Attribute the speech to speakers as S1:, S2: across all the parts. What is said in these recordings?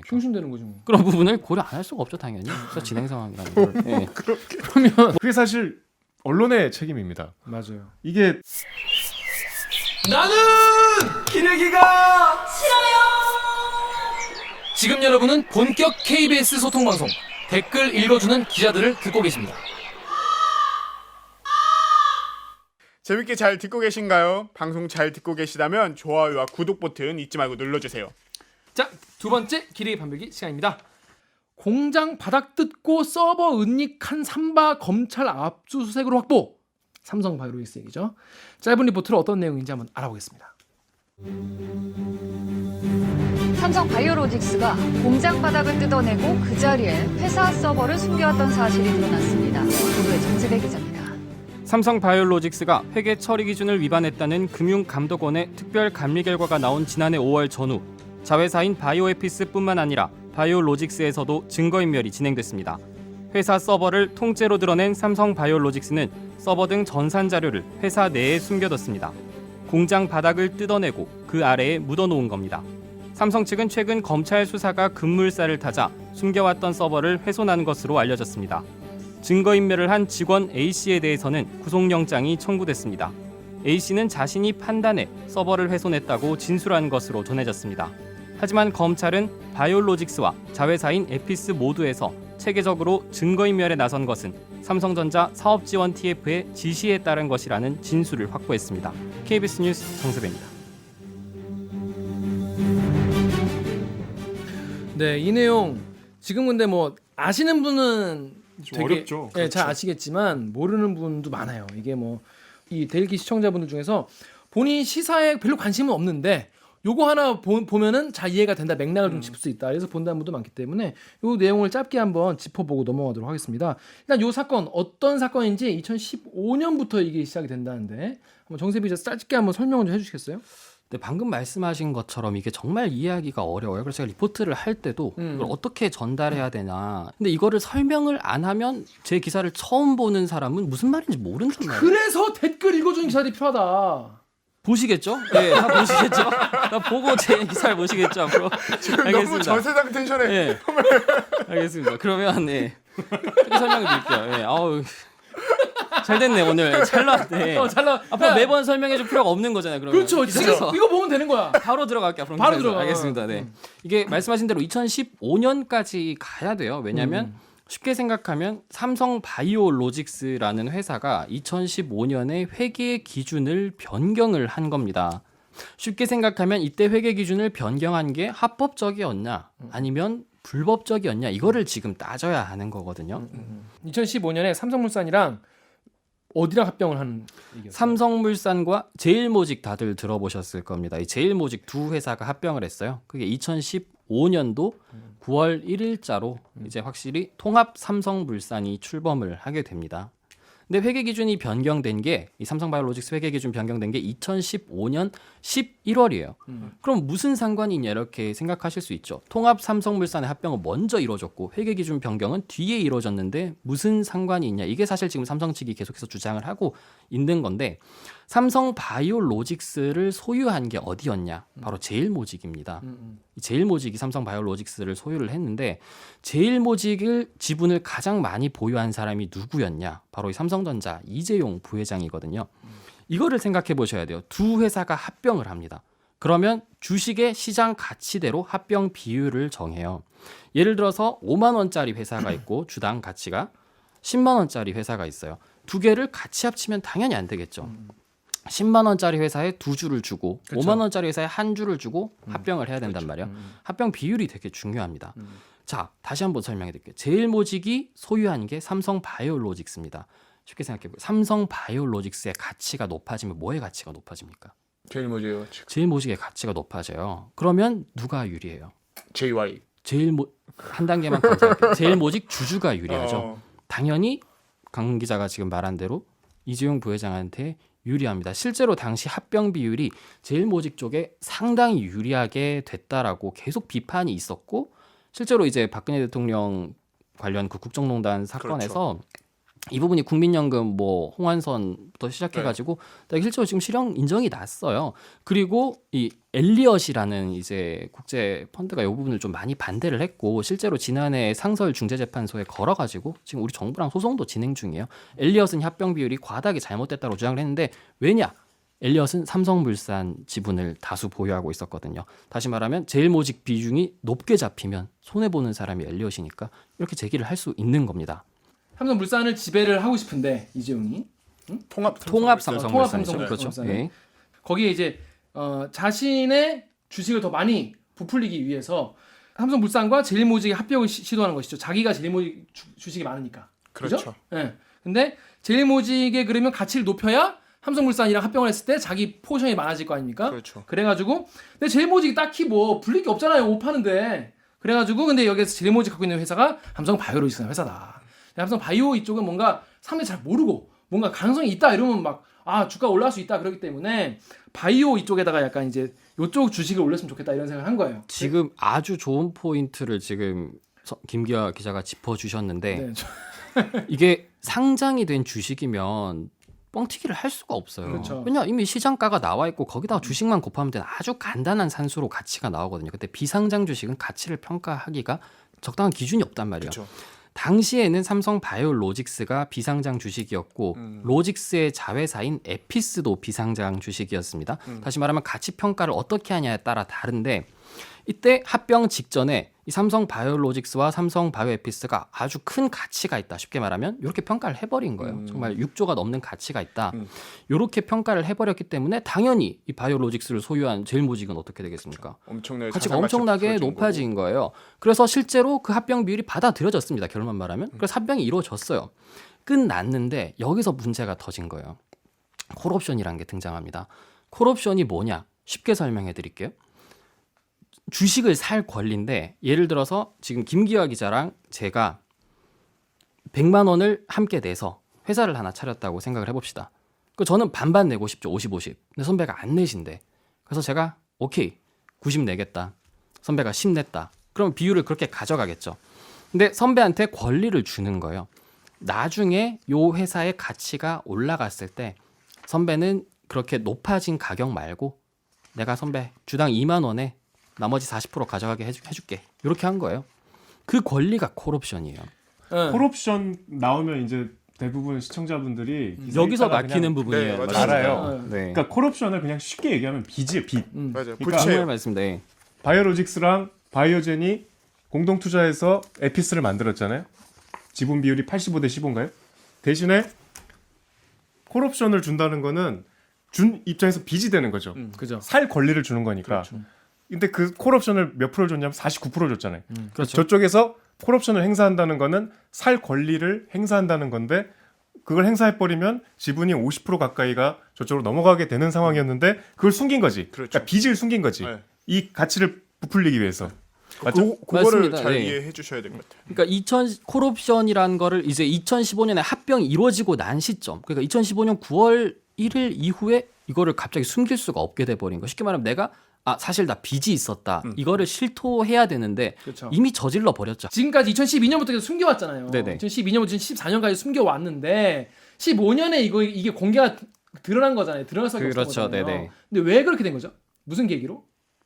S1: 흉신되는 거지 뭐.
S2: 그런 부분을 고려 안 할 수가 없죠 당연히. 수사 진행 상황이라는 걸. 예.
S1: 그러면
S3: 그게 사실 언론의 책임입니다.
S1: 맞아요.
S3: 이게
S1: 나는 기레기가
S4: 지금 여러분은 본격 KBS 소통 방송 댓글 읽어주는 기자들을 듣고 계십니다.
S5: 재밌게 잘 듣고 계신가요? 방송 잘 듣고 계시다면 좋아요와 구독 버튼 잊지 말고 눌러주세요.
S1: 자, 두 번째 기레기 판별기 시간입니다. 공장 바닥 뜯고 서버 은닉한 삼바 검찰 압수수색으로 확보. 삼성바이오로직스 얘기죠. 짧은 리포트로 어떤 내용인지 한번 알아보겠습니다.
S6: 삼성바이오로직스가 공장 바닥을 뜯어내고 그 자리에 회사 서버를 숨겨왔던 사실이 드러났습니다. 보도의 정세배 기자입니다.
S7: 삼성바이오로직스가 회계 처리 기준을 위반했다는 금융감독원의 특별 감리 결과가 나온 지난해 5월 전후 자회사인 바이오에피스뿐만 아니라 바이오로직스에서도 증거인멸이 진행됐습니다. 회사 서버를 통째로 드러낸 삼성바이오로직스는 서버 등 전산 자료를 회사 내에 숨겨뒀습니다. 공장 바닥을 뜯어내고 그 아래에 묻어놓은 겁니다. 삼성 측은 최근 검찰 수사가 급물살을 타자 숨겨왔던 서버를 훼손한 것으로 알려졌습니다. 증거인멸을 한 직원 A씨에 대해서는 구속영장이 청구됐습니다. A씨는 자신이 판단해 서버를 훼손했다고 진술한 것으로 전해졌습니다. 하지만 검찰은 바이오로직스와 자회사인 에피스 모두에서 체계적으로 증거인멸에 나선 것은 삼성전자 사업지원 TF의 지시에 따른 것이라는 진술을 확보했습니다. KBS 뉴스 정세배입니다.
S1: 네, 이 내용 지금 근데 뭐 아시는 분은
S3: 좀 어렵죠.
S1: 네, 잘
S3: 그렇죠.
S1: 아시겠지만 모르는 분도 많아요. 이게 뭐 이 데일기 시청자분들 중에서 본인 시사에 별로 관심은 없는데 요거 하나 보면은 잘 이해가 된다, 맥락을 좀 짚을 수 있다. 그래서 본다는 분도 많기 때문에 요 내용을 짧게 한번 짚어보고 넘어가도록 하겠습니다. 일단 요 사건 어떤 사건인지 2015년부터 이게 시작이 된다는데 한번 정세비 기자 짧게 한번 설명을 좀 해주시겠어요?
S2: 네, 방금 말씀하신 것처럼 이게 정말 이해하기가 어려워요. 그래서 제가 리포트를 할 때도 이걸 어떻게 전달해야 되나. 근데 이거를 설명을 안 하면 제 기사를 처음 보는 사람은 무슨 말인지 모른단 말이에요.
S1: 그래서 댓글 읽어주는 기사들이 필요하다.
S2: 보시겠죠? 네, 다 보시겠죠? 다 보고 제 기사를 보시겠죠, 앞으로.
S5: 지금 너무
S2: 알겠습니다.
S5: 전세상 텐션에
S2: 네. 알겠습니다. 그러면 네. 크게 설명해 드릴게요. 네. 아우. 잘 됐네, 오늘. 잘 나왔네.
S1: 잘 나와.
S2: 앞으로 매번 설명해 줄 필요가 없는 거잖아요, 그러면.
S1: 그렇죠.
S2: 기사에서.
S1: 이거 보면 되는 거야.
S2: 바로 들어갈게요. 앞으로
S1: 바로
S2: 기사에서.
S1: 들어가.
S2: 알겠습니다. 네. 이게 말씀하신 대로 2015년까지 가야 돼요. 왜냐하면 쉽게 생각하면 삼성 바이오로직스라는 회사가 2015년에 회계 기준을 변경을 한 겁니다. 쉽게 생각하면 이때 회계 기준을 변경한 게 합법적이었냐 아니면 불법적이었냐 이거를 지금 따져야 하는 거거든요.
S1: 2015년에 삼성물산이랑 어디랑 합병을 하는 얘기였어요?
S2: 삼성물산과 제일모직 다들 들어보셨을 겁니다. 이 제일모직 두 회사가 합병을 했어요. 그게 2015년도 9월 1일자로 이제 확실히 통합 삼성물산이 출범을 하게 됩니다. 근데 회계 기준이 변경된 게 이 삼성바이오로직스 회계 기준 변경된 게 2015년 11월이에요. 그럼 무슨 상관이 있냐 이렇게 생각하실 수 있죠. 통합 삼성물산의 합병은 먼저 이루어졌고 회계 기준 변경은 뒤에 이루어졌는데 무슨 상관이 있냐. 이게 사실 지금 삼성 측이 계속해서 주장을 하고 있는 건데 삼성바이오로직스를 소유한 게 어디였냐. 바로 제일모직입니다. 이 제일모직이 삼성바이오로직스를 소유를 했는데 제일모직을 지분을 가장 많이 보유한 사람이 누구였냐. 바로 이 삼성전자 이재용 부회장이거든요. 이거를 생각해 보셔야 돼요. 두 회사가 합병을 합니다. 그러면 주식의 시장 가치대로 합병 비율을 정해요. 예를 들어서 5만 원짜리 회사가 있고 주당 가치가 10만 원짜리 회사가 있어요. 두 개를 같이 합치면 당연히 안 되겠죠. 10만 원짜리 회사에 두 주를 주고
S1: 그렇죠.
S2: 5만 원짜리 회사에 한 주를 주고 합병을 해야 된단 말이에요. 합병 비율이 되게 중요합니다. 자, 다시 한번 설명해 드릴게요. 제일모직이 소유한 게 삼성바이오로직스입니다. 쉽게 생각해 보세요. 삼성바이오로직스의 가치가 높아지면 뭐의 가치가 높아집니까?
S5: 제일 뭐지요?
S2: 제일모직의 가치가 높아져요. 그러면 누가 유리해요?
S5: JY.
S2: 한 단계만 강조할게요. 제일모직 주주가 유리하죠. 당연히 강 기자가 지금 말한 대로 이재용 부회장한테 유리합니다. 실제로 당시 합병 비율이 제일모직 쪽에 상당히 유리하게 됐다라고 계속 비판이 있었고 실제로 이제 박근혜 대통령 관련 그 국정농단 사건에서 이 부분이 국민연금 뭐 홍완선부터 시작해가지고 실제로 지금 실형 인정이 났어요. 그리고 이 엘리엇이라는 이제 국제 펀드가 이 부분을 좀 많이 반대를 했고 실제로 지난해 상설 중재재판소에 걸어가지고 지금 우리 정부랑 소송도 진행 중이에요. 엘리엇은 합병 비율이 과다하게 잘못됐다고 주장을 했는데 왜냐? 엘리엇은 삼성물산 지분을 다수 보유하고 있었거든요. 다시 말하면 제일모직 비중이 높게 잡히면 손해 보는 사람이 엘리엇이니까 이렇게 제기를 할 수 있는 겁니다.
S1: 삼성물산을 지배를 하고 싶은데 이재용이
S5: 통합
S2: 삼성물산이죠.
S1: 통합
S2: 그렇죠.
S1: 삼성물산에.
S2: 예.
S1: 거기에 이제 자신의 주식을 더 많이 부풀리기 위해서 삼성물산과 제일모직의 합병을 시도하는 것이죠. 자기가 제일모직 주식이 많으니까.
S5: 그렇죠.
S1: 예. 근데 제일모직의 그러면 가치를 높여야 삼성물산이랑 합병을 했을 때 자기 포션이 많아질 거 아닙니까?
S5: 그렇죠.
S1: 그래가지고 근데 제일모직이 딱히 뭐 불릴 게 없잖아요. 옷 파는데. 그래가지고 근데 여기서 제일모직 갖고 있는 회사가 삼성바이오로직스 회사다. 삼성바이오 이쪽은 뭔가 사람들이 잘 모르고 뭔가 가능성이 있다 이러면 막 주가 올라갈 수 있다 그러기 때문에 바이오 이쪽에다가 약간 이제 이쪽 주식을 올렸으면 좋겠다 이런 생각을 한 거예요.
S2: 지금 아주 좋은 포인트를 지금 김기화 기자가 짚어주셨는데
S1: 네.
S2: 이게 상장이 된 주식이면 뻥튀기를 할 수가 없어요.
S1: 그렇죠.
S2: 왜냐 이미 시장가가 나와 있고 거기다가 주식만 곱하면 되는 아주 간단한 산수로 가치가 나오거든요. 근데 비상장 주식은 가치를 평가하기가 적당한 기준이 없단 말이에요.
S5: 그렇죠.
S2: 당시에는 삼성 바이오로직스가 비상장 주식이었고 로직스의 자회사인 에피스도 비상장 주식이었습니다. 다시 말하면 가치 평가를 어떻게 하냐에 따라 다른데 이때 합병 직전에 이 삼성 바이오로직스와 삼성 바이오에피스가 아주 큰 가치가 있다. 쉽게 말하면 이렇게 평가를 해버린 거예요. 정말 6조가 넘는 가치가 있다. 이렇게 평가를 해버렸기 때문에 당연히 이 바이오로직스를 소유한 제일모직은 어떻게 되겠습니까?
S5: 엄청나게
S2: 가치가
S5: 자산
S2: 엄청나게
S5: 가치가
S2: 높아진 거예요. 그래서 실제로 그 합병 비율이 받아들여졌습니다. 결론만 말하면. 그래서 합병이 이루어졌어요. 끝났는데 여기서 문제가 터진 거예요. 콜옵션이라는 게 등장합니다. 콜옵션이 뭐냐? 쉽게 설명해 드릴게요. 주식을 살 권리인데 예를 들어서 지금 김기화 기자랑 제가 100만 원을 함께 내서 회사를 하나 차렸다고 생각을 해봅시다. 그 저는 반반 내고 싶죠. 50, 50. 근데 선배가 안 내신대. 그래서 제가 오케이 90 내겠다. 선배가 10 냈다. 그럼 비율을 그렇게 가져가겠죠. 근데 선배한테 권리를 주는 거예요. 나중에 요 회사의 가치가 올라갔을 때 선배는 그렇게 높아진 가격 말고 내가 선배 주당 2만 원에 나머지 40% 가져가게 해줄게. 이렇게 한 거예요. 그 권리가 콜옵션이에요.
S3: 콜옵션 나오면 이제 대부분 시청자분들이
S2: 여기서 막히는 부분이에요.
S5: 네, 맞아요.
S2: 맞습니다.
S3: 알아요.
S2: 네.
S3: 그러니까 콜옵션을 그냥 쉽게 얘기하면 빚이에요, 빚.
S5: 맞아요.
S3: 그러니까
S5: 부채.
S2: 정말 말씀입니다. 예.
S3: 바이오로직스랑 바이오젠이 공동 투자해서 에피스를 만들었잖아요. 지분 비율이 85대 15인가요? 대신에 콜옵션을 준다는 거는 준 입장에서 빚이 되는 거죠.
S1: 그죠.
S3: 살 권리를 주는 거니까. 근데 그 콜옵션을 몇 프로 줬냐면 49% 줬잖아요.
S2: 그렇죠.
S3: 저쪽에서 콜옵션을 행사한다는 거는 살 권리를 행사한다는 건데 그걸 행사해버리면 지분이 50% 가까이가 저쪽으로 넘어가게 되는 상황이었는데 그걸 숨긴 거지.
S5: 그렇죠.
S3: 그러니까 빚을 숨긴 거지.
S5: 네.
S3: 이 가치를 부풀리기 위해서. 맞죠?
S5: 그거를
S2: 맞습니다.
S5: 잘
S2: 네.
S5: 이해해 주셔야 될 것 같아요.
S2: 그러니까 콜옵션이라는 거를 이제 2015년에 합병이 이루어지고 난 시점. 그러니까 2015년 9월 1일 이후에 이거를 갑자기 숨길 수가 없게 돼 버린 거. 쉽게 말하면 내가 사실 나 빚이 있었다. 이거를 실토해야 되는데
S1: 그렇죠.
S2: 이미 저질러 버렸죠.
S1: 지금까지 2012년부터 계속 숨겨왔잖아요.
S2: 네네.
S1: 2012년부터 14년까지 숨겨왔는데 15년에 이게 공개가 드러난 거잖아요. 드러날 수밖에
S2: 그렇죠.
S1: 없었거든요.
S2: 네네.
S1: 근데 왜 그렇게 된 거죠? 무슨 계기로?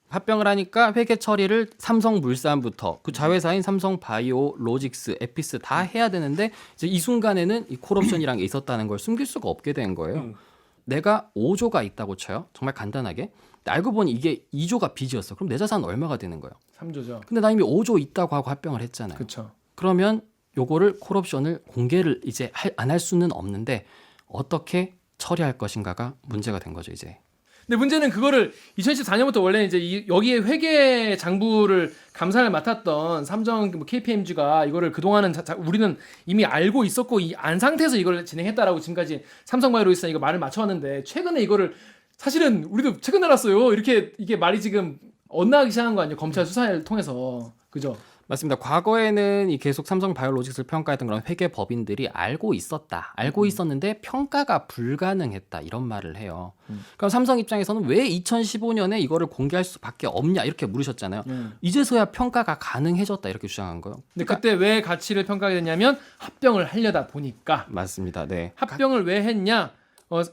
S2: 합병을 하니까 회계 처리를 삼성물산부터 그 자회사인 삼성바이오로직스, 에피스 다 해야 되는데 이제 이 순간에는 이 콜옵션이란 게 있었다는 걸 숨길 수가 없게 된 거예요. 내가 5조가 있다고 쳐요. 정말 간단하게. 알고 보니 이게 2조가 빚이었어. 그럼 내 자산은 얼마가 되는 거예요?
S1: 3조죠.
S2: 근데 나 이미 5조 있다고 하고 합병을 했잖아요.
S1: 그렇죠.
S2: 그러면 요거를 콜옵션을 공개를 이제 안 할 수는 없는데 어떻게 처리할 것인가가 문제가 된 거죠, 이제.
S1: 근데 문제는 그거를 2014년부터 원래 이제 여기에 회계 장부를 감사를 맡았던 삼성 KPMG가 이거를 그동안은 우리는 이미 알고 있었고 이 안 상태에서 이걸 진행했다라고 지금까지 삼성바이오로직스가 이거 말을 맞춰왔는데 최근에 이거를 사실은 우리도 최근에 알았어요. 이렇게 이게 말이 지금 엇나가기 시작한 거 아니에요? 검찰 수사를 통해서. 그죠?
S2: 맞습니다. 과거에는 이 계속 삼성바이오로직스를 평가했던 그런 회계법인들이 알고 있었는데 평가가 불가능했다 이런 말을 해요. 그럼 삼성 입장에서는 왜 2015년에 이거를 공개할 수밖에 없냐 이렇게 물으셨잖아요. 이제서야 평가가 가능해졌다 이렇게 주장한 거예요.
S1: 근데 그때 왜 가치를 평가하게 됐냐면 합병을 하려다 보니까.
S2: 맞습니다. 네.
S1: 합병을 왜 했냐?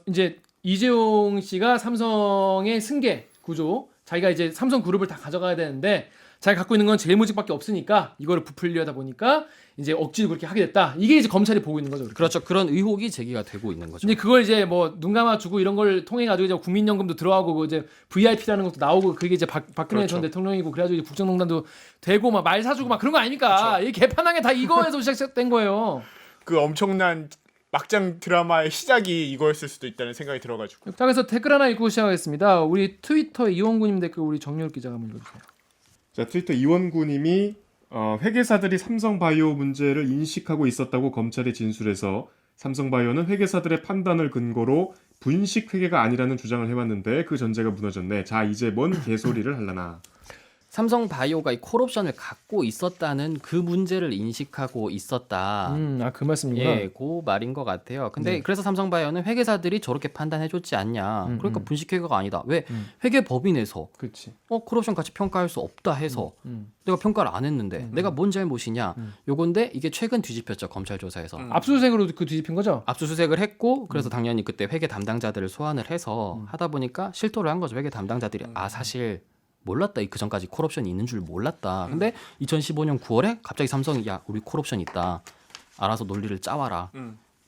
S1: 이제 이재용 씨가 삼성의 승계 구조, 자기가 이제 삼성 그룹을 다 가져가야 되는데 자기가 갖고 있는 건 제일모직밖에 없으니까 이거를 부풀려다 보니까 이제 억지로 그렇게 하게 됐다. 이게 이제 검찰이 보고 있는 거죠. 그렇게.
S2: 그렇죠. 그런 의혹이 제기가 되고 있는 거죠.
S1: 근데 그걸 이제 뭐 눈 감아주고 이런 걸 통해 가지고 이제 국민연금도 들어가고 그 이제 VIP라는 것도 나오고 그게 이제 박근혜 전 대통령이고 그래가지고 이제 국정농단도 되고 막 말 사주고 막 그런 거 아닙니까? 이 개판한 게 다 이거에서 시작된 거예요.
S5: 그 엄청난 막장 드라마의 시작이 이거였을 수도 있다는 생각이 들어가지고.
S1: 자, 그래서 댓글 하나 읽고 시작하겠습니다. 우리 트위터 이원구님 댓글 우리 정유열 기자가 한번 읽어주세요.
S3: 자, 트위터 이원구님이 회계사들이 삼성바이오 문제를 인식하고 있었다고 검찰에 진술해서 삼성바이오는 회계사들의 판단을 근거로 분식 회계가 아니라는 주장을 해왔는데 그 전제가 무너졌네. 자, 이제 뭔 개소리를 할라나.
S2: 삼성바이오가 이 콜옵션을 갖고 있었다는 그 문제를 인식하고 있었다.
S1: 그 말씀이구나.
S2: 예, 그 말인 것 같아요. 근데 그래서 삼성바이오는 회계사들이 저렇게 판단해줬지 않냐. 그러니까 분식회계가 아니다. 왜 회계법인에서
S1: 그렇지.
S2: 콜옵션 가치 평가할 수 없다 해서 내가 평가를 안 했는데 내가 뭔 잘못이냐. 요건데 이게 최근 뒤집혔죠. 검찰 조사에서.
S1: 압수수색으로 그 뒤집힌 거죠?
S2: 압수수색을 했고 그래서 당연히 그때 회계 담당자들을 소환을 해서 하다 보니까 실토를 한 거죠. 회계 담당자들이 사실 몰랐다. 그 전까지 콜옵션이 있는 줄 몰랐다. 근데 2015년 9월에 갑자기 삼성이 야 우리 콜옵션 있다. 알아서 논리를 짜와라.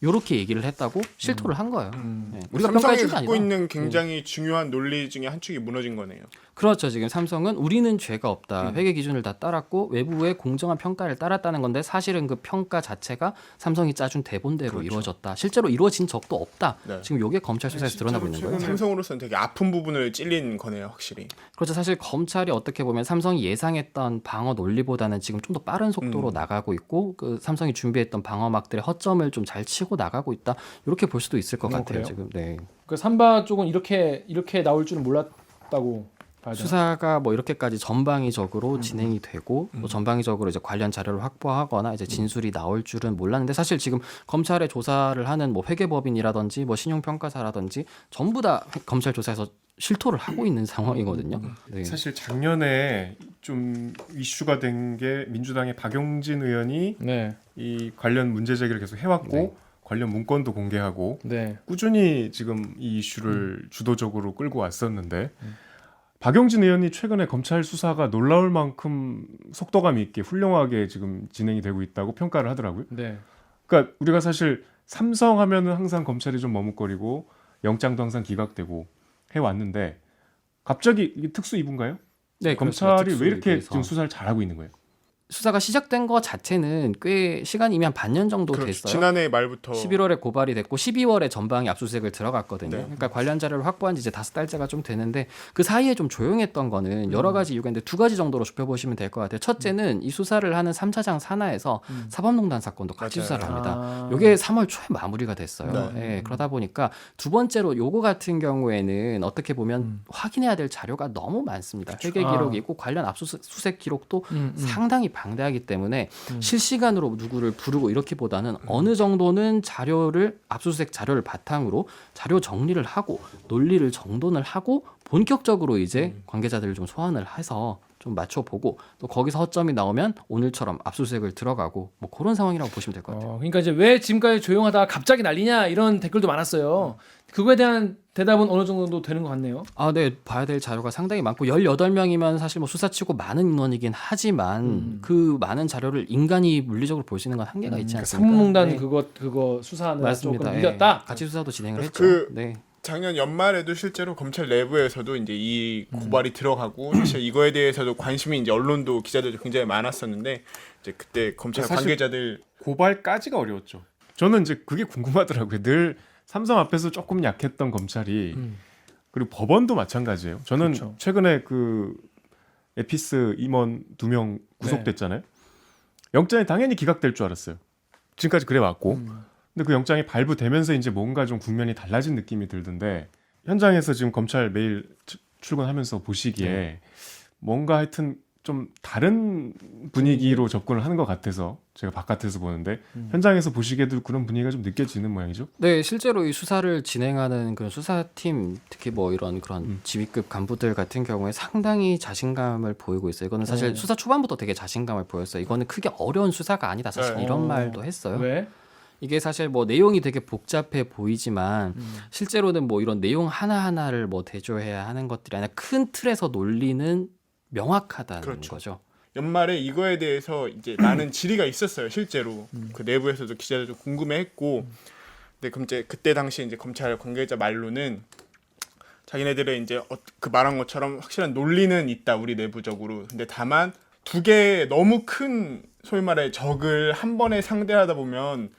S2: 요렇게 얘기를 했다고 실토를 한 거예요. 네. 우리가
S5: 삼성이
S2: 평가해준 게
S5: 갖고
S2: 아니다.
S5: 있는 굉장히 중요한 논리 중에 한 축이 무너진 거네요.
S2: 그렇죠. 지금 삼성은 우리는 죄가 없다. 회계 기준을 다 따랐고 외부의 공정한 평가를 따랐다는 건데 사실은 그 평가 자체가 삼성이 짜준 대본대로 이루어졌다. 실제로 이루어진 적도 없다.
S5: 네.
S2: 지금 요게 검찰 수사에서 드러나고 있는 거예요.
S5: 삼성으로서는 되게 아픈 부분을 찔린 거네요, 확실히.
S2: 그렇죠. 사실 검찰이 어떻게 보면 삼성이 예상했던 방어 논리보다는 지금 좀 더 빠른 속도로 나가고 있고 그 삼성이 준비했던 방어막들의 허점을 좀 잘 치고 나가고 있다. 이렇게 볼 수도 있을 것 같아요.
S1: 그래요?
S2: 지금. 네.
S1: 그 삼바 쪽은 이렇게 나올 줄은 몰랐다고 봐야 되나?
S2: 수사가 뭐 이렇게까지 전방위적으로 진행이 되고 또 전방위적으로 이제 관련 자료를 확보하거나 이제 진술이 나올 줄은 몰랐는데 사실 지금 검찰의 조사를 하는 뭐 회계법인이라든지 뭐 신용평가사라든지 전부 다 검찰 조사에서 실토를 하고 있는 상황이거든요. 네.
S3: 사실 작년에 좀 이슈가 된 게 민주당의 박용진 의원이
S1: 네.
S3: 이 관련 문제 제기를 계속 해왔고 관련 문건도 공개하고
S1: 네.
S3: 꾸준히 지금 이 이슈를 주도적으로 끌고 왔었는데 박용진 의원이 최근에 검찰 수사가 놀라울 만큼 속도감 있게 훌륭하게 지금 진행이 되고 있다고 평가를 하더라고요.
S1: 네.
S3: 그러니까 우리가 사실 삼성 하면은 항상 검찰이 좀 머뭇거리고 영장도 항상 기각되고 해왔는데 갑자기 이게 특수 이부인가요?
S2: 네,
S3: 검찰이
S2: 그렇죠.
S3: 왜 이렇게
S2: 특수
S3: 지금 수사를 잘하고 있는 거예요?
S2: 수사가 시작된 것 자체는 꽤 시간이 이미 한 반년 정도
S5: 그렇죠.
S2: 됐어요.
S5: 지난해 말부터
S2: 11월에 고발이 됐고 12월에 전방위 압수수색을 들어갔거든요.
S5: 네.
S2: 그러니까 관련 자료를 확보한 지 이제 5달째가 좀 되는데 그 사이에 좀 조용했던 거는 여러 가지 이유가 있는데 두 가지 정도로 좁혀보시면 될 것 같아요. 첫째는 이 수사를 하는 3차장 산하에서 사법농단 사건도 같이
S5: 맞아요.
S2: 수사를 합니다.
S1: 아.
S2: 이게 3월 초에 마무리가 됐어요.
S5: 네.
S2: 예, 그러다 보니까 두 번째로 요거 같은 경우에는 어떻게 보면 확인해야 될 자료가 너무 많습니다. 회계 기록이 있고 관련 압수수색 기록도 상당히 방대하기 때문에 실시간으로 누구를 부르고 이렇기보다는 어느 정도는 자료를 압수수색 자료를 바탕으로 자료 정리를 하고 논리를 정돈을 하고 본격적으로 이제 관계자들을 좀 소환을 해서 좀 맞춰보고 또 거기서 허점이 나오면 오늘처럼 압수수색을 들어가고 뭐 그런 상황이라고 보시면 될 것 같아요.
S1: 그러니까 이제 왜 지금까지 조용하다가 갑자기 난리냐 이런 댓글도 많았어요. 그거에 대한 대답은 어느 정도 되는 것 같네요.
S2: 아, 네. 봐야 될 자료가 상당히 많고 18명이면 사실 뭐 수사치고 많은 인원이긴 하지만 그 많은 자료를 인간이 물리적으로 볼 수 있는 건 한계가 있지 않습니까?
S1: 사법농단
S2: 네.
S1: 그거 수사하는
S2: 맞습니다.
S1: 조금
S2: 예.
S1: 밀렸다.
S2: 같이 수사도 진행을 했죠.
S5: 그
S2: 네.
S5: 작년 연말에도 실제로 검찰 내부에서도 이제 이 고발이 들어가고 사실 이거에 대해서도 관심이 이제 언론도 기자들도 굉장히 많았었는데 이제 그때 검찰
S3: 사실
S5: 관계자들
S3: 고발까지가 어려웠죠. 저는 이제 그게 궁금하더라고요. 늘 삼성 앞에서 조금 약했던 검찰이 그리고 법원도 마찬가지예요. 저는
S1: 그렇죠.
S3: 최근에 그 에피스 임원 2명 구속됐잖아요. 영장이 당연히 기각될 줄 알았어요. 지금까지 그래 왔고. 근데 그 영장이 발부되면서 이제 뭔가 좀 국면이 달라진 느낌이 들던데 현장에서 지금 검찰 매일 출근하면서 보시기에 뭔가 하여튼 좀 다른 분위기로 접근을 하는 것 같아서 제가 바깥에서 보는데 현장에서 보시기에도 그런 분위기가 좀 느껴지는 모양이죠.
S2: 네, 실제로 이 수사를 진행하는 그런 수사팀, 특히 뭐 이런 그런 지휘급 간부들 같은 경우에 상당히 자신감을 보이고 있어요. 이거는 사실 수사 초반부터 되게 자신감을 보였어요. 이거는 크게 어려운 수사가 아니다. 사실 이런 말도 했어요.
S1: 왜?
S2: 이게 사실 뭐 내용이 되게 복잡해 보이지만 실제로는 뭐 이런 내용 하나하나를 뭐 대조해야 하는 것들이 아니라 큰 틀에서 논리는 명확하다는
S5: 그렇죠.
S2: 거죠.
S5: 연말에 이거에 대해서 이제 많은 질의가 있었어요. 실제로 그 내부에서도 기자들 좀 궁금해했고, 근데 그때 당시 이제 검찰 관계자 말로는 자기네들의 이제 그 말한 것처럼 확실한 논리는 있다 우리 내부적으로. 근데 다만 두 개의 너무 큰 소위 말해 적을 한 번에 상대하다 보면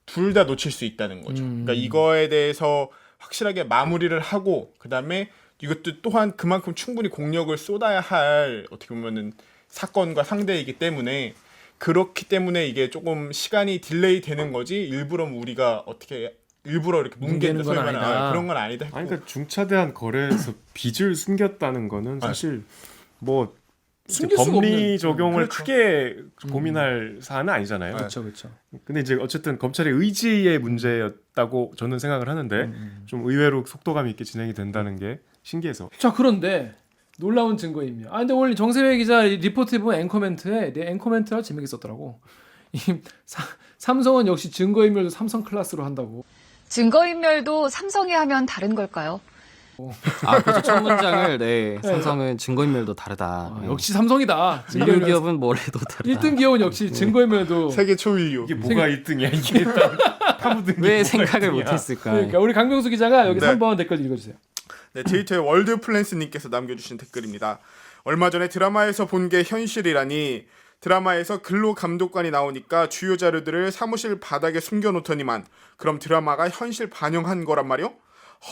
S5: 둘 다 놓칠 수 있다는 거죠. 그러니까 이거에 대해서 확실하게 마무리를 하고 그다음에 이것도 또한 그만큼 충분히 공력을 쏟아야 할 어떻게 보면은 사건과 상대이기 때문에 그렇기 때문에 이게 조금 시간이 딜레이 되는 거지 일부러 우리가 어떻게 일부러 이렇게
S1: 뭉개는 건 아니다.
S5: 그런 건 아니다 했고.
S3: 아니 그러니까 중차대한 거래에서 빚을 숨겼다는 거는 사실 뭐
S1: 숨길 수가
S3: 법리
S1: 없는.
S3: 적용을
S5: 그렇죠.
S3: 크게 고민할 사안은 아니잖아요.
S1: 그렇죠, 그렇죠.
S3: 근데 이제 어쨌든 검찰의 의지의 문제였다고 저는 생각을 하는데 좀 의외로 속도감 있게 진행이 된다는 게 신기해서.
S1: 자, 그런데 놀라운 증거입니다. 근데 오늘 정세회 기자 리포트에 보면 앵커멘트에 내 앵커멘트가 재밌게 썼더라고. 삼성은 역시 증거인멸도 삼성 클래스로 한다고.
S6: 증거인멸도 삼성이 하면 다른 걸까요?
S2: 아, 그렇죠. 첫 문장을 네, 삼성은 증거인멸도 다르다. 네.
S1: 역시 삼성이다.
S2: 이런 기업은 뭘 해도 다르다.
S1: 1등 기업은 역시 증거인멸도.
S5: 세계 초인류.
S3: 이게 뭐가 1등이야 이게 일단 파묻은 게
S2: 왜
S3: 뭐가
S2: 생각을
S3: 1등이야.
S2: 못했을까?
S1: 그러니까 우리 강병수 기자가 여기
S5: 네.
S1: 3번 댓글 읽어주세요.
S5: 네, 트위터에 월드플랜스님께서 남겨주신 댓글입니다. 얼마 전에 드라마에서 본 게 현실이라니. 드라마에서 근로감독관이 나오니까 주요 자료들을 사무실 바닥에 숨겨놓더니만 그럼 드라마가 현실 반영한 거란 말이요?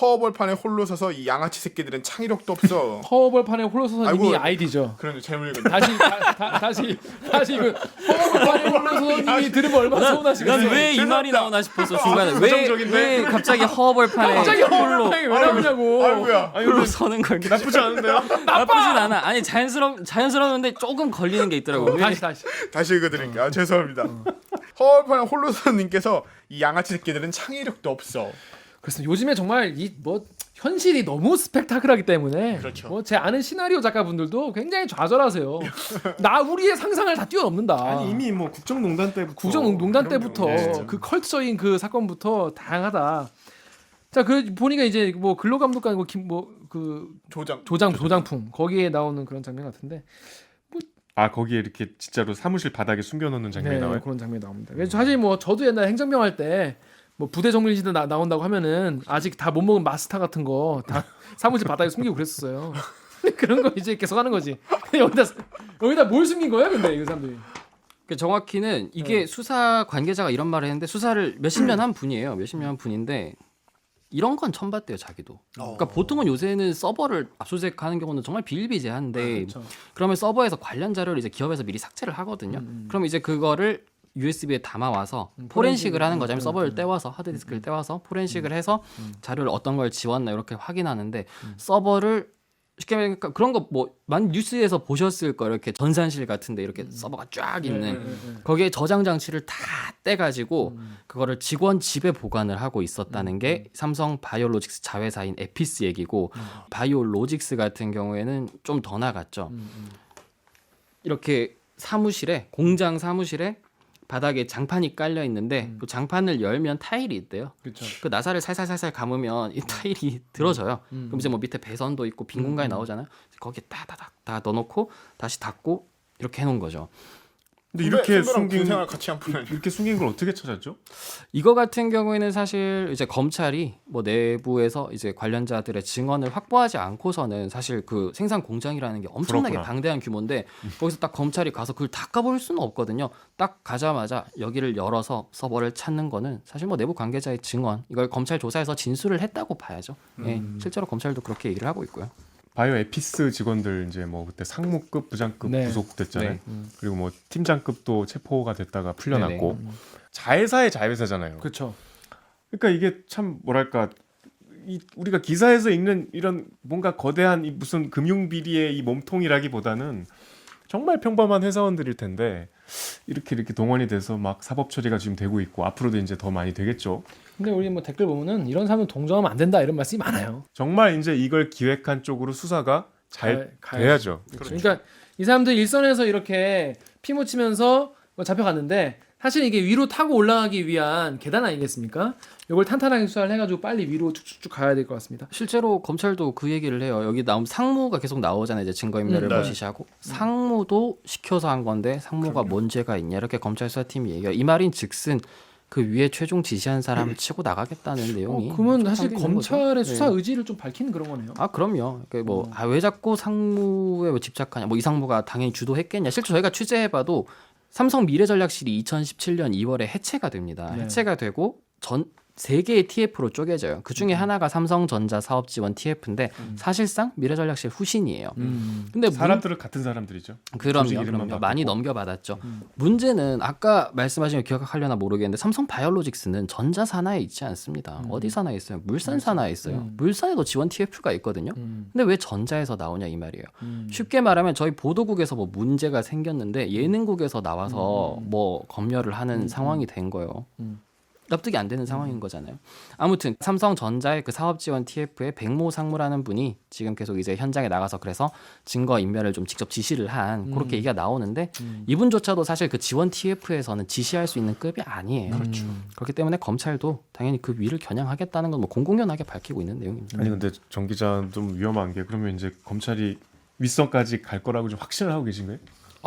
S5: 허벌판에 홀로 서서 이 양아치 새끼들은 창의력도 없어.
S1: 허벌판에 홀로 서서 이미
S5: 아이고.
S1: 아이디죠.
S5: 그런데 잘못 읽었네.
S1: 다시 이거 허벌판에 홀로 서서 이미 들으면 얼마나 서운하시겠어요.
S2: 난 왜 이 말이 나오나 싶었어 중간에.
S3: 부정적인데?
S2: 왜 갑자기 허벌판에
S1: 갑자기
S2: 홀로
S1: 허벌판에 왜 나오냐고.
S5: 아이고야.
S2: 홀로 서는 걸
S3: 나쁘지 않은데요?
S2: 나쁘진 않아. 아니 자연스러운데 조금 걸리는 게 있더라고. 왜
S5: 다시 읽어드릴게요. 죄송합니다. 허벌판에 홀로 서는 님께서 이 양아치 새끼들은 창의력도 없어.
S1: 그래서 요즘에 정말 이 뭐 현실이 너무 스펙타클하기 때문에
S5: 그렇죠.
S1: 뭐 제 아는 시나리오 작가분들도 굉장히 좌절하세요. 우리의 상상을 다 뛰어넘는다.
S3: 아니 이미 뭐 국정농단 때부터
S1: 국정농단
S3: 그런
S1: 때부터
S3: 경우.
S1: 그 컬트적인 그 사건부터 다양하다. 자, 그 보니까 이제 뭐 근로감독관 그 조장풍 거기에 나오는 그런 장면 같은데.
S3: 아 거기에 이렇게 진짜로 사무실 바닥에 숨겨놓는 장면이 나와요?
S1: 그런 장면이 나옵니다. 그래서 사실 뭐 저도 옛날 행정병 할 때 뭐 부대 정밀시대 나온다고 하면은 아직 다 못 먹은 마스터 같은 거 다 사무실 바닥에 숨기고 그랬었어요. 그런 거 이제 계속 하는 거지. 여기다 뭘 숨긴 거야, 근데 이 사람들이.
S2: 정확히는 이게 수사 관계자가 이런 말을 했는데 수사를 몇십 년 한 분이에요. 몇십 년 한 분인데 이런 건 처음 봤대요, 자기도. 그러니까 보통은 요새는 서버를 압수수색하는 경우는 정말 비일비재한데
S1: 그렇죠.
S2: 그러면 서버에서 관련 자료를 이제 기업에서 미리 삭제를 하거든요. 그럼 이제 그거를 USB에 담아와서 포렌식을 하는 거죠. 서버를 떼와서 하드디스크를 떼와서 포렌식을 해서 자료를 어떤 걸 지웠나 이렇게 확인하는데 서버를 쉽게 말하면 그런 거 뭐 많이 뉴스에서 보셨을 거 이렇게 전산실 같은데 이렇게 서버가 쫙 있는 거기에 저장 장치를 다 떼가지고 그거를 직원 집에 보관을 하고 있었다는 게 삼성 바이오로직스 자회사인 에피스 얘기고 바이오로직스 같은 경우에는 좀 더 나갔죠. 이렇게 사무실에 공장 사무실에 바닥에 장판이 깔려 있는데 그 장판을 열면 타일이 있대요.
S1: 그렇죠.
S2: 그 나사를 살살살살 감으면 이 타일이 들어져요. 그럼 이제 뭐 밑에 배선도 있고 빈 공간이 나오잖아요. 거기에 따다닥 다 넣어놓고 다시 닫고 이렇게 해놓은 거죠.
S3: 근데 이렇게 숨긴
S5: 생활 같이 한 분 아니에요?
S3: 이렇게 숨긴 걸 어떻게 찾았죠?
S2: 이거 같은 경우에는 사실 이제 검찰이 뭐 내부에서 이제 관련자들의 증언을 확보하지 않고서는 사실 그 생산 공장이라는 게 엄청나게
S3: 그렇구나.
S2: 방대한 규모인데 거기서 딱 검찰이 가서 그걸 다 까볼 수는 없거든요. 딱 가자마자 여기를 열어서 서버를 찾는 거는 사실 뭐 내부 관계자의 증언 이걸 검찰 조사에서 진술을 했다고 봐야죠. 예, 실제로 검찰도 그렇게 얘기를 하고 있고요.
S3: 바이오 에피스 직원들 이제 뭐 그때 상무급, 부장급
S1: 네.
S3: 구속됐잖아요.
S2: 네.
S3: 그리고 뭐 팀장급도 체포가 됐다가 풀려났고
S2: 네네.
S3: 자회사의 자회사잖아요.
S1: 그렇죠.
S3: 그러니까 이게 참 뭐랄까 우리가 기사에서 읽는 이런 뭔가 거대한 이 무슨 금융 비리의 이 몸통이라기보다는 정말 평범한 회사원들일 텐데 이렇게 동원이 돼서 막 사법 처리가 지금 되고 있고 앞으로도 이제 더 많이 되겠죠.
S1: 근데 우리 뭐 댓글 보면은 이런 사람은 동정하면 안 된다 이런 말씀이 많아요.
S3: 정말 이제 이걸 기획한 쪽으로 수사가 잘 돼야죠.
S1: 그러니까 이 사람들 일선에서 이렇게 피 묻히면서 뭐 잡혀갔는데 사실 이게 위로 타고 올라가기 위한 계단 아니겠습니까? 이걸 탄탄하게 수사를 해가지고 빨리 위로 쭉쭉쭉 가야 될 것 같습니다.
S2: 실제로 검찰도 그 얘기를 해요. 여기 나온 상무가 계속 나오잖아요. 이제 증거인멸을
S5: 네.
S2: 지시하고 상무도 시켜서 한 건데 상무가 뭔 죄가 있냐 이렇게 검찰 수사팀이 얘기해요. 이 말인즉슨 그 위에 최종 지시한 사람을 치고 나가겠다는 내용이.
S1: 그러면
S2: 좀
S1: 사실
S2: 담겨 있는
S1: 검찰의
S2: 거죠.
S1: 수사
S2: 네.
S1: 의지를 좀 밝히는 그런 거네요.
S2: 아 그럼요. 왜 자꾸 상무에 뭐 집착하냐. 뭐 이 상무가 당연히 주도했겠냐. 실제 저희가 취재해봐도 삼성 미래전략실이 2017년 2월에 해체가 됩니다.
S1: 네.
S2: 해체가 되고 전 3개의 TF로 쪼개져요. 그 중에 하나가 삼성전자 사업지원 TF인데 사실상 미래전략실 후신이에요. 근데
S3: 사람들은 같은 사람들이죠. 조직
S2: 그럼요.
S3: 이름만
S2: 그럼요. 많이
S3: 바뀌고.
S2: 넘겨받았죠. 문제는 아까 말씀하신 거 기억하려나 모르겠는데 삼성 바이오로직스는 전자 산하에 있지 않습니다. 어디 산하에 있어요? 물산 산하에 있어요. 물산에도 지원 TF가 있거든요. 근데 왜 전자에서 나오냐 이 말이에요. 쉽게 말하면 저희 보도국에서 뭐 문제가 생겼는데 예능국에서 나와서 뭐 검열을 하는 상황이 된 거예요. 납득이 안 되는 상황인 거잖아요. 아무튼 삼성전자의 그 사업지원 TF의 백모 상무라는 분이 지금 계속 이제 현장에 나가서 그래서 증거 인멸을 좀 직접 지시를 한 그렇게 얘기가 나오는데 이분조차도 사실 그 지원 TF에서는 지시할 수 있는 급이 아니에요. 그렇기 때문에 검찰도 당연히 그 위를 겨냥하겠다는 건 뭐 공공연하게 밝히고 있는 내용입니다.
S3: 아니 근데 정 기자 좀 위험한 게 그러면 이제 검찰이 윗선까지 갈 거라고 좀 확신을 하고 계신 거예요?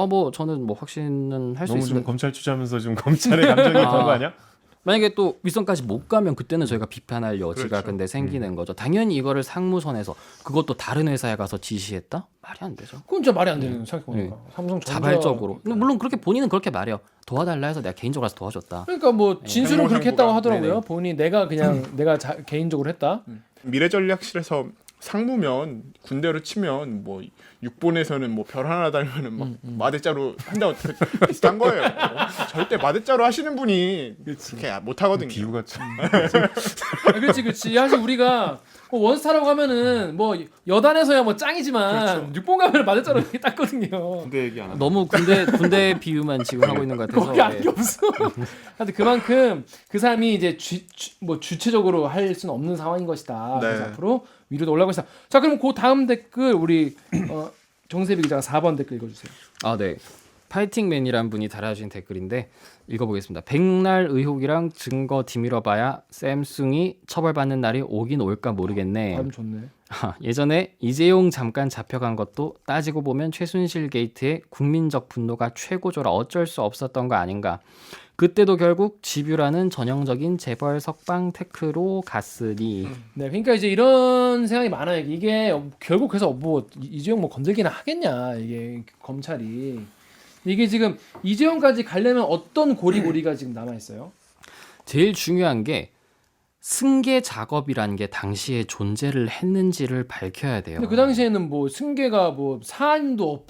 S2: 뭐 저는 뭐 확신은 할 수
S3: 너무 좀
S2: 있습니다.
S3: 검찰 취재하면서 좀 검찰의 감정이 더 거 아니야?
S2: 만약에 또 윗선까지 못 가면 그때는 저희가 비판할 여지가
S5: 그렇죠.
S2: 근데 생기는 거죠. 당연히 이거를 상무선에서 그것도 다른 회사에 가서 지시했다? 말이 안 되죠.
S1: 그건 진짜 말이 안 되는 생각해보니까 삼성전자
S2: 자발적으로. 근데 물론 그렇게 본인은 그렇게 말해요. 도와달라 해서 내가 개인적으로 가서 도와줬다.
S1: 그러니까 뭐 진술은
S5: 백모
S1: 그렇게 했다고
S5: 상무가.
S1: 하더라고요.
S2: 네네.
S1: 본인이 내가 그냥 내가 개인적으로 했다.
S5: 미래전략실에서 상무면 군대로 치면 뭐 육본에서는 뭐 별 하나 달면은 막 마대자루 한다고 비슷한 거예요. 절대 마대자루 하시는 분이 그렇게 못 하거든요.
S3: 비유가 참.
S1: 그렇지. 사실 우리가 뭐 원스타라고 하면은 뭐 여단에서야 뭐 짱이지만 육본 가면 맞았잖아 이렇게 땄거든요.
S3: 군대 얘기 안 한다.
S2: 너무 군대 비유만 지금 하고 있는 것 같아서.
S1: 거기 안게 없어. 하여튼 그만큼 그 사람이 이제 뭐 주체적으로 할 수는 없는 상황인 것이다.
S5: 네.
S1: 그래서 앞으로 위로도 올라가고 있다. 자, 그럼 그 다음 댓글 우리 정세비 기자가 4번 댓글 읽어주세요.
S2: 네. 파이팅맨이란 분이 달아주신 댓글인데 읽어보겠습니다. 백날 의혹이랑 증거 뒤밀어봐야 샘숭이 처벌받는 날이 오긴 올까 모르겠네.
S1: 발음 좋네.
S2: 예전에 이재용 잠깐 잡혀간 것도 따지고 보면 최순실 게이트의 국민적 분노가 최고조라 어쩔 수 없었던 거 아닌가. 그때도 결국 집유라는 전형적인 재벌 석방 테크로 갔으니.
S1: 네, 그러니까 이제 이런 생각이 많아요. 이게 결국 그래서 뭐 이재용 뭐 건들기나 하겠냐 이게 검찰이. 이게 지금 이재용까지 가려면 어떤 고리고리가 지금 남아 있어요?
S2: 제일 중요한 게 승계 작업이라는 게 당시에 존재를 했는지를 밝혀야 돼요.
S1: 근데 그 당시에는 뭐 승계가 뭐 사안도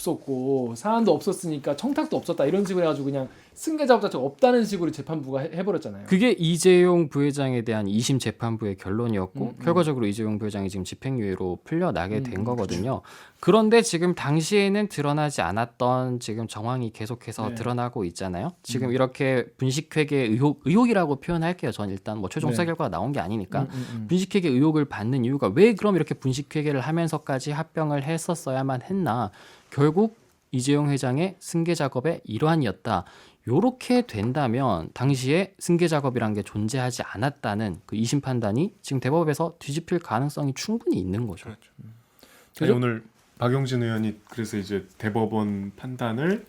S1: 없었으니까 청탁도 없었다 이런 식으로 해가지고 그냥 승계 작업 자체가 없다는 식으로 재판부가 해버렸잖아요.
S2: 그게 이재용 부회장에 대한 2심 재판부의 결론이었고 결과적으로 이재용 부회장이 지금 집행유예로 풀려나게 된 거거든요. 그런데 지금 당시에는 드러나지 않았던 지금 정황이 계속해서
S1: 네.
S2: 드러나고 있잖아요. 지금 이렇게 분식회계 의혹이라고 표현할게요. 전 일단 뭐 최종 수사
S1: 네.
S2: 결과가 나온 게 아니니까 분식회계 의혹을 받는 이유가 왜 그럼 이렇게 분식회계를 하면서까지 합병을 했었어야만 했나. 결국 이재용 회장의 승계 작업의 일환이었다. 요렇게 된다면 당시에 승계 작업이란 게 존재하지 않았다는 그 2심 판단이 지금 대법에서 뒤집힐 가능성이 충분히 있는 거죠.
S3: 아니, 오늘 박용진 의원이 그래서 이제 대법원 판단을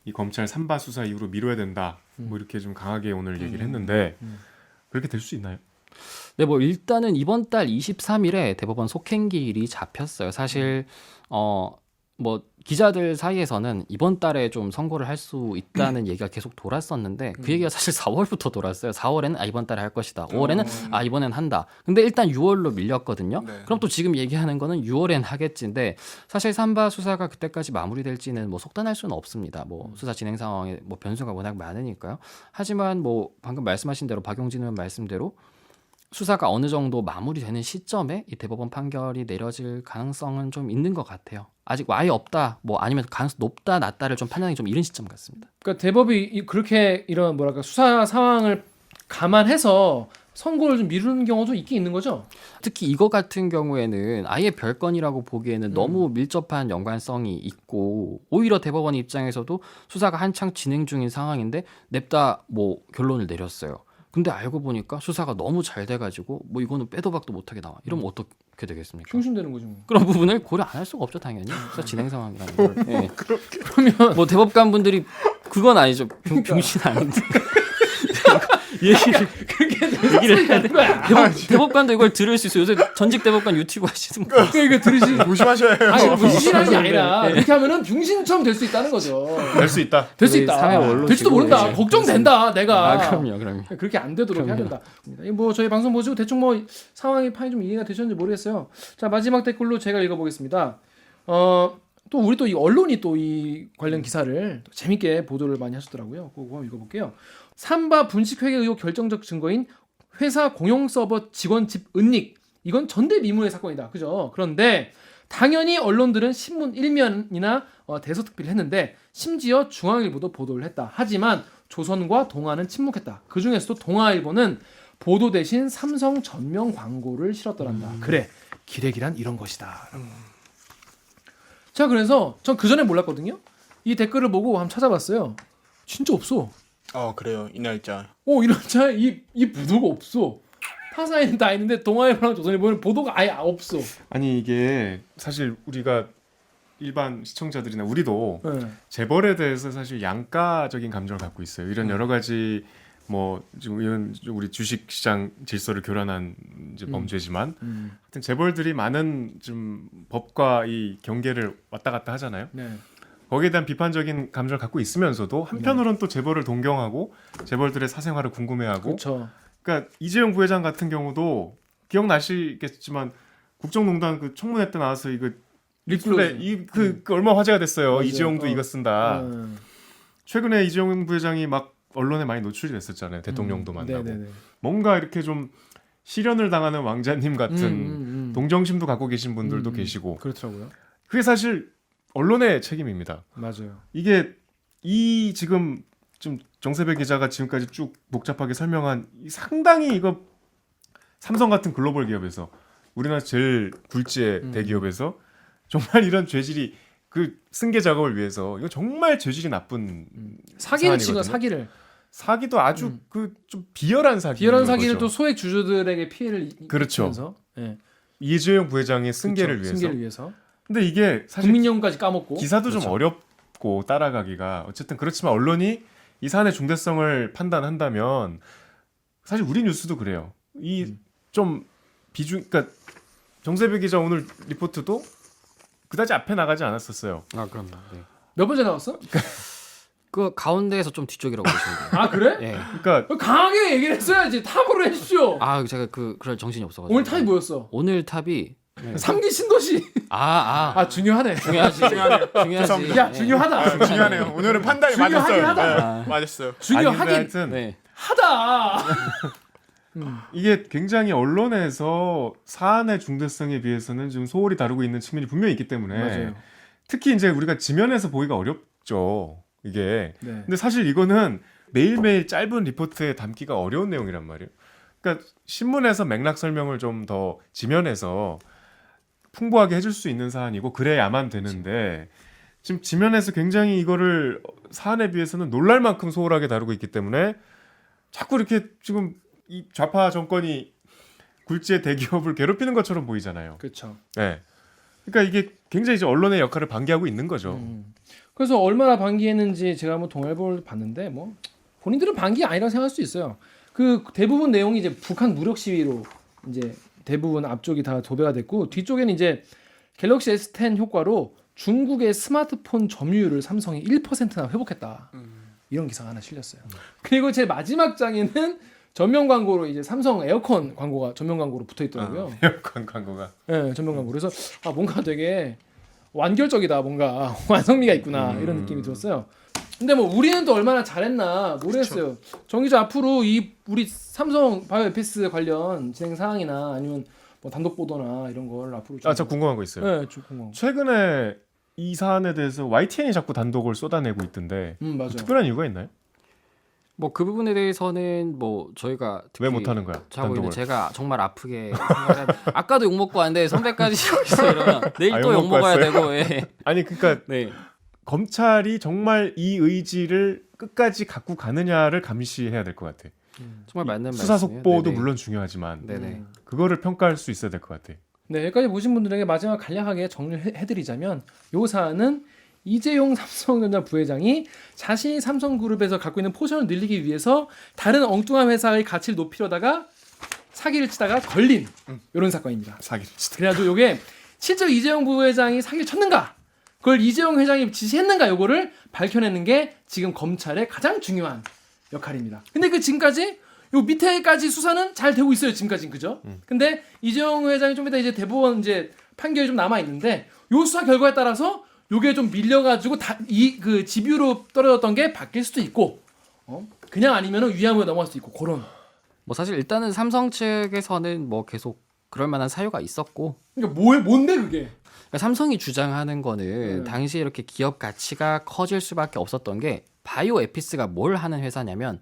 S3: 이 검찰 삼바 수사 이후로 미뤄야 된다. 뭐 이렇게 좀 강하게 오늘 얘기를 했는데 그렇게 될 수 있나요?
S2: 네, 뭐 일단은 이번 달 23일에 대법원 속행기일이 잡혔어요. 사실 뭐 기자들 사이에서는 이번 달에 좀 선고를 할 수 있다는 얘기가 계속 돌았었는데 그 얘기가 사실 4월부터 돌았어요. 4월에는 이번 달에 할 것이다. 5월에는 이번엔 한다. 근데 일단 6월로 밀렸거든요.
S5: 네.
S2: 그럼 또 지금 얘기하는 거는 6월엔 하겠지인데 사실 삼바 수사가 그때까지 마무리될지는 뭐 속단할 수는 없습니다. 뭐 수사 진행 상황에 뭐 변수가 워낙 많으니까요. 하지만 뭐 방금 말씀하신 대로 박용진 의원 말씀대로 수사가 어느 정도 마무리되는 시점에 이 대법원 판결이 내려질 가능성은 좀 있는 것 같아요. 아직 아예 없다, 뭐 아니면 가능성 높다, 낮다를 좀 판단하기 좀 이른 시점 같습니다.
S1: 그러니까 대법이 그렇게 이런 뭐랄까 수사 상황을 감안해서 선고를 좀 미루는 경우도 있긴 있는 거죠.
S2: 특히 이거 같은 경우에는 아예 별건이라고 보기에는 너무 밀접한 연관성이 있고 오히려 대법원 입장에서도 수사가 한창 진행 중인 상황인데 냅다 뭐 결론을 내렸어요. 근데 알고 보니까 수사가 너무 잘 돼가지고 뭐 이거는 빼도 박도 못하게 나와. 이러면 어떻게 되겠습니까?
S1: 흉심되는 거죠. 뭐.
S2: 그런 부분을 고려 안 할 수가 없죠, 당연히. 수사 진행 상황이라는 걸. 예. 그러면 뭐 대법관 분들이 그건 아니죠. 병신 아닌데. 얘기를 해야 돼. 대법관도 이걸 들을 수 있어요. 요새 전직 대법관 유튜브 하시는 분.
S1: 그러니까 들으시
S5: 조심하셔야 해요.
S1: 아니 무시하는 게 아니라 이렇게 하면은 병신처럼 될 수 있다는 거죠.
S3: 될 수 있다.
S1: 될 수
S2: 우리
S1: 있다.
S2: 사회 언론
S1: 될지도
S2: 지금
S1: 모른다.
S2: 이제
S1: 걱정된다. 내가.
S2: 아, 그럼요.
S1: 그렇게 안 되도록 해야 된다. 뭐 저희 방송 보시고 대충 뭐 상황이 판이 좀 이해가 되셨는지 모르겠어요. 자 마지막 댓글로 제가 읽어보겠습니다. 또 우리 또 이 언론이 또 이 관련 기사를 또 재밌게 보도를 많이 하셨더라고요. 그거 한번 읽어볼게요. 삼바 분식회계 의혹 결정적 증거인 회사 공용 서버 직원 집 은닉. 이건 전대미문의 사건이다. 그죠? 그런데 당연히 언론들은 신문 1면이나 대서특필을 했는데 심지어 중앙일보도 보도를 했다. 하지만 조선과 동아는 침묵했다. 그중에서도 동아일보는 보도 대신 삼성 전면 광고를 실었더란다. 그래, 기레기란 이런 것이다. 자, 그래서 전 그전에 몰랐거든요. 이 댓글을 보고 한번 찾아봤어요. 진짜 없어.
S5: 그래요. 이 날짜.
S1: 이 날짜 이 보도가 없어. 타사에는 다 있는데 동아일보랑 조선일보는 보도가 아예 없어.
S3: 아니 이게 사실 우리가 일반 시청자들이나 우리도
S1: 네.
S3: 재벌에 대해서 사실 양가적인 감정을 갖고 있어요. 이런 여러 가지 뭐 지금 이런 우리 주식 시장 질서를 교란한 이제 범죄지만 하여튼 재벌들이 많은 좀 법과 이 경계를 왔다 갔다 하잖아요.
S1: 네.
S3: 거기에 대한 비판적인 감정을 갖고 있으면서도 한편으로는 또 재벌을 동경하고 재벌들의 사생활을 궁금해하고
S1: 그렇죠.
S3: 그러니까 이재용 부회장 같은 경우도 기억나시겠지만 국정농단 그 청문회 때 나와서 이거 리플레 그 얼마 화제가 됐어요.
S1: 맞아요.
S3: 이재용도 이거 쓴다.
S1: 네.
S3: 최근에 이재용 부회장이 막 언론에 많이 노출이 됐었잖아요. 대통령도 만나고.
S1: 네네네.
S3: 뭔가 이렇게 좀 실현을 당하는 왕자님 같은 동정심도 갖고 계신 분들도 계시고
S1: 그렇더라고요.
S3: 그게 사실 언론의 책임입니다.
S1: 맞아요.
S3: 이게 이 지금 좀 정세배 기자가 지금까지 쭉 복잡하게 설명한 이 상당히 이거 삼성 같은 글로벌 기업에서 우리나라 제일 굴지의 대기업에서 정말 이런 죄질이 그 승계 작업을 위해서 이거 정말 죄질이 나쁜
S1: 사기를 치고
S3: 사안이거든요.
S1: 사기를
S3: 사기도 아주 그 좀 비열한 사기
S1: 비열한 사기를 또 소액 주주들에게 피해를
S3: 그렇죠.
S1: 입히면서 예.
S3: 이재용 부회장의 승계를
S1: 그렇죠.
S3: 위해서.
S1: 승계를 위해서
S3: 근데 이게 사실
S1: 국민연금까지 까먹고
S3: 기사도
S1: 그렇죠.
S3: 좀 어렵고 따라가기가 어쨌든 그렇지만 언론이 이 사안의 중대성을 판단한다면 사실 우리 뉴스도 그래요. 이 좀 비중 그러니까 정세배 기자 오늘 리포트도 그다지 앞에 나가지 않았었어요.
S2: 아, 그럼요. 네.
S1: 몇 번째 나왔어?
S2: 그 가운데에서 좀 뒤쪽이라고 보시면 돼요.
S1: 아 그래?
S2: 예.
S3: 그러니까
S1: 강하게 얘기를 했어야지. 탑으로 해주십시오.
S2: 아, 제가 그럴 정신이 없어가지고.
S1: 오늘 탑이 뭐였어?
S2: 오늘 탑이 네.
S1: 삼기 신도시.
S2: 아
S1: 중요하네.
S2: 중요하지. 중요하지.
S1: 야 중요하다.
S5: 중요하네요. 오늘은 판단이
S1: 중요하긴
S5: 맞았어요.
S1: 하다.
S5: 네, 맞았어요.
S3: 아니, 근데
S1: 중요하긴
S3: 하여튼
S2: 네.
S1: 하다.
S3: 이게 굉장히 언론에서 사안의 중대성에 비해서는 좀 소홀히 다루고 있는 측면이 분명히 있기 때문에
S1: 맞아요.
S3: 특히 이제 우리가 지면에서 보기가 어렵죠. 이게.
S1: 네.
S3: 근데 사실 이거는 매일매일 짧은 리포트에 담기가 어려운 내용이란 말이에요. 그러니까 신문에서 맥락 설명을 좀 더 지면에서 풍부하게 해줄 수 있는 사안이고 그래야만 되는데 지금 지면에서 굉장히 이거를 사안에 비해서는 놀랄 만큼 소홀하게 다루고 있기 때문에 자꾸 이렇게 지금 이 좌파 정권이 굴지의 대기업을 괴롭히는 것처럼 보이잖아요.
S1: 그렇죠.
S3: 네. 그러니까 이게 굉장히 이제 언론의 역할을 방기하고 있는 거죠.
S1: 그래서 얼마나 방기했는지 제가 한번 동아일보를 봤는데 뭐 본인들은 방기 아니라고 생각할 수 있어요. 그 대부분 내용이 이제 북한 무력 시위로 이제 대부분 앞쪽이 다 도배가 됐고 뒤쪽에는 이제 갤럭시 S10 효과로 중국의 스마트폰 점유율을 삼성이 1%나 회복했다. 이런 기사가 하나 실렸어요. 그리고 제 마지막 장에는 전면 광고로 이제 삼성 에어컨 광고가 전면 광고로 붙어 있더라고요.
S3: 에어컨 광고가.
S1: 네, 전면 광고. 그래서 뭔가 되게 완결적이다, 뭔가 완성미가 있구나 이런 느낌이 들었어요. 근데 뭐 우리는 또 얼마나 잘했나 모르겠어요. 정 기자 앞으로 이 우리 삼성 바이오 에피스 관련 진행 사항이나 아니면 뭐 단독 보도나 이런 걸 앞으로 좀
S3: 저 궁금한 거 있어요.
S1: 네, 좀 궁금한 거.
S3: 최근에 이 사안에 대해서 YTN이 자꾸 단독을 쏟아내고 있던데
S1: 맞아요.
S3: 특별한 이유가 있나요?
S2: 뭐 그 부분에 대해서는 뭐 저희가
S3: 왜 못하는 거야?
S2: 자고 있는
S3: 단독을.
S2: 제가 정말 아프게 아까도 욕 먹고 왔는데 선배까지 여기서 이러면 내일 또 욕
S3: 욕 먹고
S2: 먹어야
S3: 왔어요?
S2: 되고 예.
S3: 아니 그러니까
S2: 네.
S3: 검찰이 정말 이 의지를 끝까지 갖고 가느냐를 감시해야 될 것 같아.
S2: 정말 맞는
S3: 수사
S2: 말씀이에요.
S3: 속보도
S2: 네네.
S3: 물론 중요하지만
S2: 네네.
S3: 그거를 평가할 수 있어야 될 것 같아.
S1: 네, 여기까지 보신 분들에게 마지막 간략하게 정리를 해드리자면 요 사안은 이재용 삼성전자 부회장이 자신이 삼성그룹에서 갖고 있는 포션을 늘리기 위해서 다른 엉뚱한 회사의 가치를 높이려다가 사기를 치다가 걸린 이런 사건입니다.
S3: 사기를 치다.
S1: 그래가지고 요게 실제로 이재용 부회장이 사기를 쳤는가, 그걸 이재용 회장이 지시했는가, 요거를 밝혀내는 게 지금 검찰의 가장 중요한 역할입니다. 근데 그 지금까지 요 밑에까지 수사는 잘 되고 있어요. 지금까지는 그죠? 근데 이재용 회장이 좀 이따 이제 대법원 이제 판결이 좀 남아 있는데 요 수사 결과에 따라서 요게 좀 밀려가지고 이 그 집유로 떨어졌던 게 바뀔 수도 있고, 그냥 아니면은 위안부에 넘어갈 수도 있고 그런.
S2: 뭐 사실 일단은 삼성 측에서는 뭐 계속 그럴 만한 사유가 있었고
S1: 그러니까 뭔데 그게?
S2: 그러니까 삼성이 주장하는 거는
S1: 네.
S2: 당시에 이렇게 기업 가치가 커질 수밖에 없었던 게 바이오 에피스가 뭘 하는 회사냐면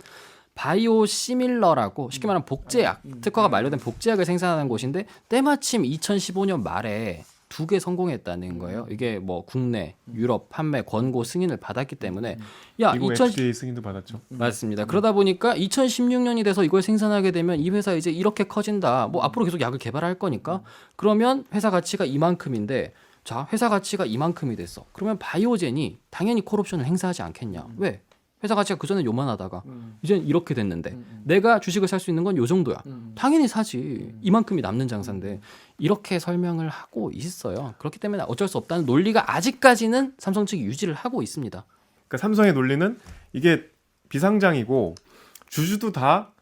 S2: 바이오 시밀러라고 쉽게 말하면 복제약, 특허가 만료된 복제약을 생산하는 곳인데 때마침 2015년 말에 2개 성공했다는 거예요. 이게 뭐 국내, 유럽 판매 권고 승인을 받았기 때문에 야
S3: 미국
S2: 2000
S3: FDA 승인도 받았죠.
S2: 맞습니다. 그러다 보니까 2016년이 돼서 이걸 생산하게 되면 이 회사 이제 이렇게 커진다. 뭐 앞으로 계속 약을 개발할 거니까 그러면 회사 가치가 이만큼인데 자 회사 가치가 이만큼이 됐어. 그러면 바이오젠이 당연히 콜옵션을 행사하지 않겠냐? 왜? 회사 가치가 그전에 요만하다가 이제는 이렇게 됐는데 내가 주식을 살 수 있는 건 요 정도야. 당연히 사지. 이만큼이 남는 장사인데 이렇게 설명을 하고 있어요. 그렇기 때문에 어쩔 수 없다는 논리가 아직까지는 삼성 측이 유지를 하고 있습니다.
S3: 그러니까 삼성의 논리는 이게 비상장이고 주주도 다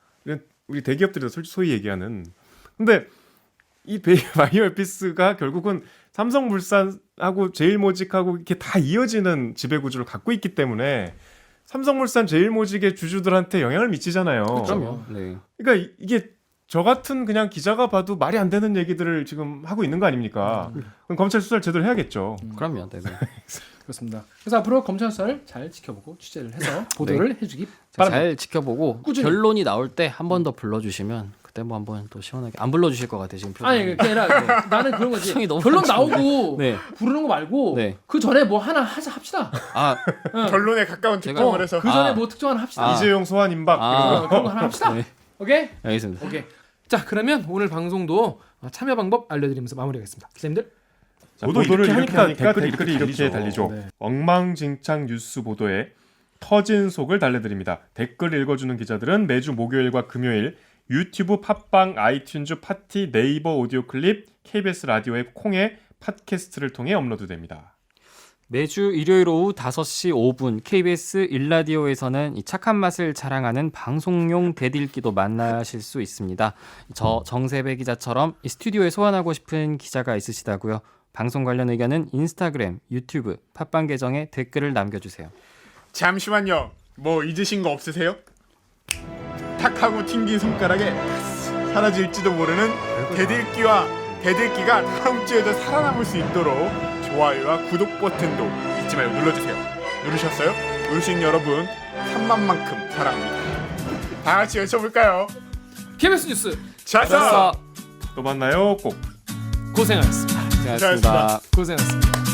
S3: 우리 대기업들이 소위 얘기하는. 근데 이 바이오 에피스가 결국은 삼성물산하고 제일모직하고 이렇게 다 이어지는 지배구조를 갖고 있기 때문에 삼성물산 제일모직의 주주들한테 영향을 미치잖아요.
S2: 그럼요. 네.
S3: 그러니까 이게 저 같은 그냥 기자가 봐도 말이 안 되는 얘기들을 지금 하고 있는 거 아닙니까? 그럼 검찰 수사를 제대로 해야겠죠.
S2: 그럼요. 네.
S1: 그렇습니다. 그래서 앞으로 검찰 수사를 잘 지켜보고 취재를 해서 보도를 해주기
S2: 잘
S1: 바랍니다.
S2: 지켜보고
S1: 꾸준히.
S2: 결론이 나올 때 한 번 더 불러주시면 그때 뭐 한번 또 시원하게 안 불러주실 것 같아 지금 표정이.
S1: 아니 그게 아니라 나는 그런 거지.
S2: 표정이 너무
S1: 결론
S2: 안 좋은데.
S1: 나오고
S2: 네.
S1: 부르는 거 말고
S2: 네.
S1: 그 전에 뭐 하나 합시다.
S2: 아
S5: 결론에 가까운 특정을 해서
S1: 그 전에
S2: 아.
S1: 뭐 특정 하나 합시다.
S2: 아.
S3: 이재용 소환 임박 이런 거.
S1: 그런 거 하나 합시다.
S2: 네.
S1: 오케이?
S2: 알겠습니다.
S1: 오케이. 자 그러면 오늘 방송도 참여 방법 알려드리면서 마무리하겠습니다. 기자님들.
S3: 자, 보도를 이렇게 하니까 댓글이 이렇게 달리죠.
S1: 네.
S3: 엉망진창 뉴스 보도에 터진 속을 달래드립니다. 댓글 읽어주는 기자들은 매주 목요일과 금요일 유튜브, 팟빵, 아이튠즈, 파티, 네이버 오디오 클립, KBS 라디오의 콩의 팟캐스트를 통해 업로드됩니다.
S7: 매주 일요일 오후 5시 5분 KBS 일라디오에서는 이 착한 맛을 자랑하는 방송용 대들기도 만나실 수 있습니다. 저 정세배 기자처럼 이 스튜디오에 소환하고 싶은 기자가 있으시다고요? 방송 관련 의견은 인스타그램, 유튜브, 팟빵 계정에 댓글을 남겨주세요.
S5: 잠시만요. 뭐 잊으신 거 없으세요? 탁하고 튕긴 손가락에 사라질지도 모르는 대들기가 다음 주에도 살아남을 수 있도록 좋아요와 구독 버튼도 잊지 말고 눌러주세요. 누르셨어요? 누르신 여러분 3만만큼 사랑합니다. 다 같이 외쳐볼까요?
S1: KBS 뉴스
S5: 자서
S3: 또 만나요. 꼭.
S1: 고생하셨습니다.
S7: 고생하셨습니다.
S1: 고생하셨습니다.